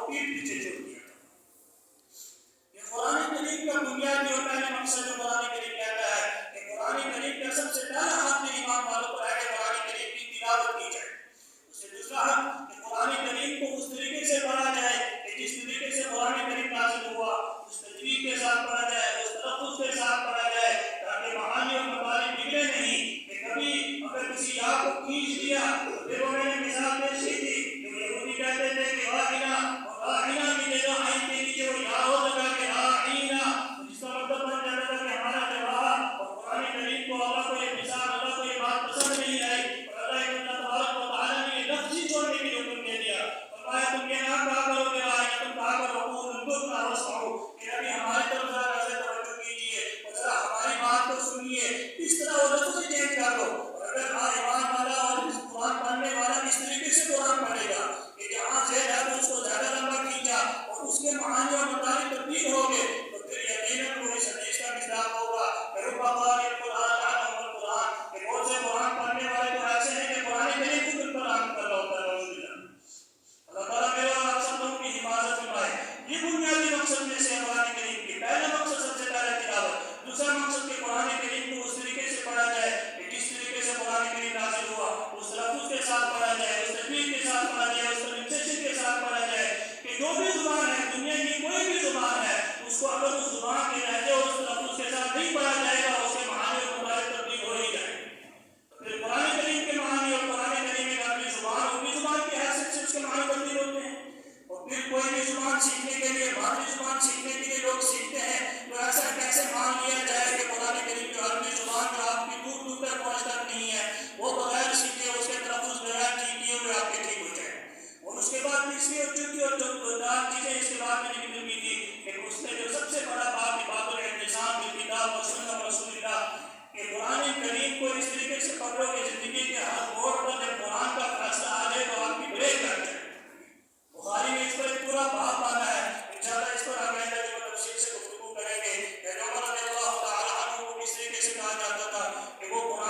پیٹ پیچھے چھوڑ دیا تھا. یہ قرآن کریم کا بنیادی اور پہلا مقصد جو قرآن کریم کہتا ہے کہ قرآن کریم کا سب سے پہلا حق میں ایمان والوں پر ہے کہ قرآن کریم کی تلاوت کی جائے. اس سے دوسرا حق کہ قرآن کریم کو اس طریقے سے پڑھا جائے کہ جس طریقے سے قرآن کریم نازل ہوا اس تجوید کے ساتھ پڑھا جائے, اس تلفظ کے ساتھ پڑھا جائے, تاکہ معانی اور مطالب بگڑے نہیں. کہ کبھی اگر کسی یا کو کھینچ دیا تو پھر وہ میں نے مثال پیش کی تھی کہ یہودی کہتے تھے کہ راعینا, اور راعینا کی جگہ عین کے نیچے وہ یا ہو لگا کہ راعینا, جس کا مطلب بن جاتا تھا کہ ہمارا جو رہا. اور قرآن کریم کو اللہ کو یہ مثال, اللہ کو یہ بات پسند نہیں آئی, اور اللہ تبارک و تعالیٰ نے یہ لفظ ہی چھوڑنے کی حکم دے دیا. فرمایا تم یہ نہ کہا کرو کہ راعینا, تم کہا کرو انظرنا واسمعوا, کہ نبی ہماری طرف ذرا سے توجہ کیجیے اور ذرا ہماری بات کو سنیے. اس طرح وہ لفظ چینج کر دو. اور اگر ایمان والا اور قرآن پڑھنے والا اس طریقے سے قرآن پڑھے گا کہ جہاں سے ہے تو اس کو زیادہ لمبا کھینچا اور اس کے معانی اور